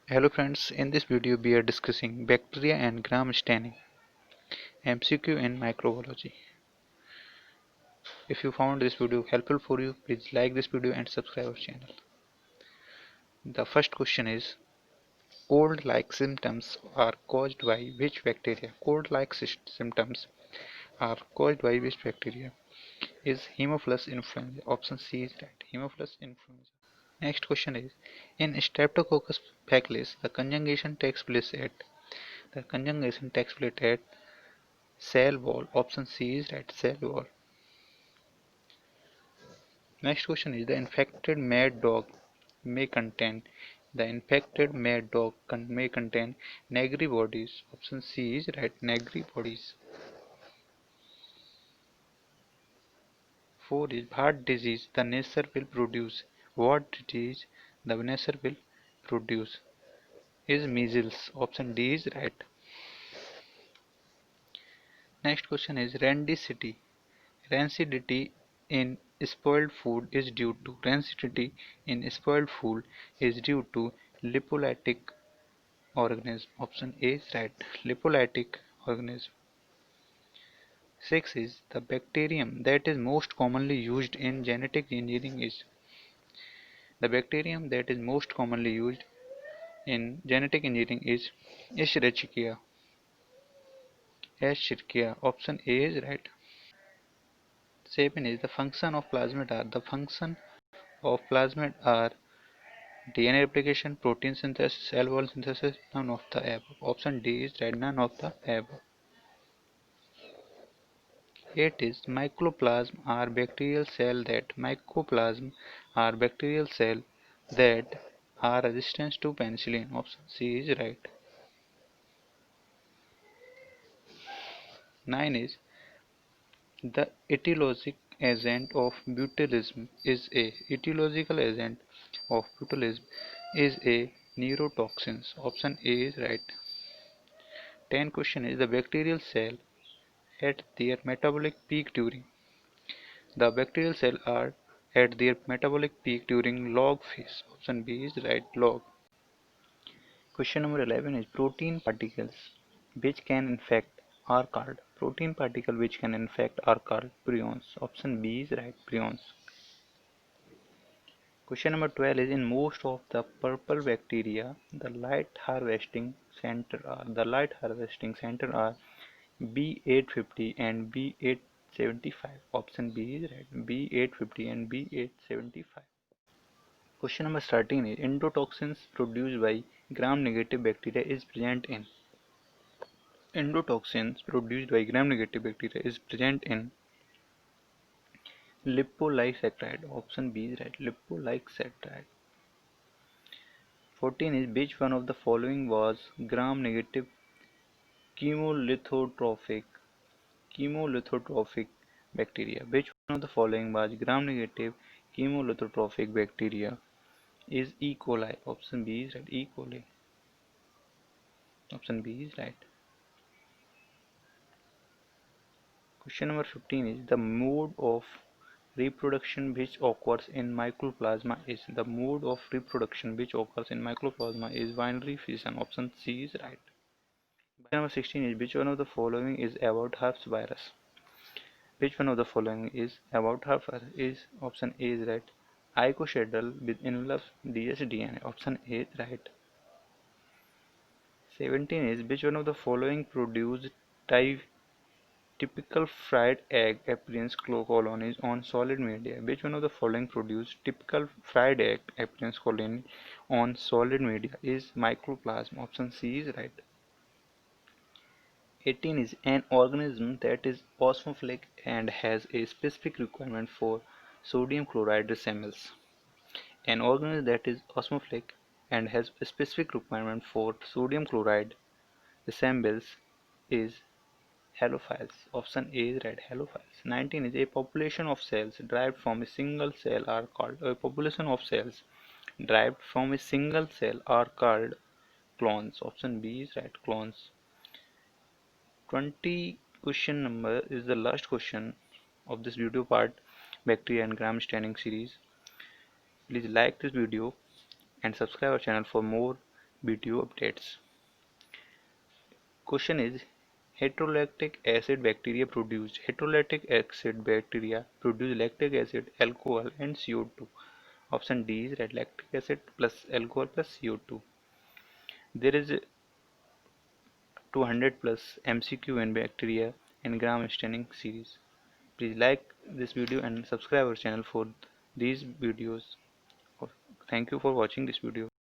Hello friends, in this video we are discussing bacteria and gram staining, MCQ in microbiology. If you found this video helpful for you, please like this video and subscribe our channel. The first question is, cold-like symptoms are caused by which bacteria? Cold-like symptoms are caused by which bacteria? Is Haemophilus influenza? Option C is right. Haemophilus influenza. Next question is, in Streptococcus faecalis, the conjugation takes place at cell wall. Option C is right. Cell wall. Next question is, the infected mad dog may contain may contain Negri bodies. Option C is right. Negri bodies. 4 is, heart disease the nature will produce. What disease the nature will produce? Is measles. Option D is right. Next question is, rancidity in spoiled food is due to lipolytic organism. Option A is right. Lipolytic organism. 6 is, the bacterium that is most commonly used in genetic engineering is Escherichia. Option A is right. 7 is, the function of DNA replication, protein synthesis, cell wall synthesis, none of the above. Option D is right. None of the above. 8 is, mycoplasm that are resistant to penicillin. Option C is right. 9 is, the etiological agent of botulism is a neurotoxin. Option A is right. 10 question is, at their metabolic peak during the bacterial cell are at their metabolic peak during log phase. Option B is right. Log. Question number 11 is, protein particle which can infect are called prions. Option B is right. Prions. Question number 12 is, in most of the purple bacteria, the light harvesting center are B850 and B875. Option B is right. B850 and B875. Question number 13 is, endotoxins produced by gram-negative bacteria is present in lipolysaccharide. Option B is right. Lipolysaccharide. 14 is, which one of the following was gram-negative chemolithotrophic chemolithotrophic bacteria? Which one of the following was gram-negative chemolithotrophic bacteria? Is E. coli. Option B is right. E. coli. Option B is right. Question number 15 is, the mode of reproduction which occurs in mycoplasma is binary fission. Option C is right. Question number 16 is, which one of the following is about herpes virus? Is option A is right. Icosahedral with envelopes dsDNA. Option A is right. 17 is, which one of the following produced typical fried egg appearance colonies on solid media? Which one of the following produced typical fried egg appearance colony on solid media? Is mycoplasma. Option C is right. 18 is, an organism that is osmophilic and has a specific requirement for sodium chloride resembles. An organism that is osmophilic and has a specific requirement for sodium chloride resembles is halophiles. Option A is right. Halophiles. 19 is, a population of cells derived from a single cell are called clones. Option B is right. Clones. 20 question number is the last question of this video part, bacteria and gram staining series. Please like this video and subscribe our channel for more video updates. Question is, heterolactic acid bacteria produce lactic acid, alcohol and CO2. Option D is red lactic acid plus alcohol plus CO2. There is 200 plus MCQ and bacteria in gram staining series. Please like this video and subscribe our channel for these videos. Thank you for watching this video.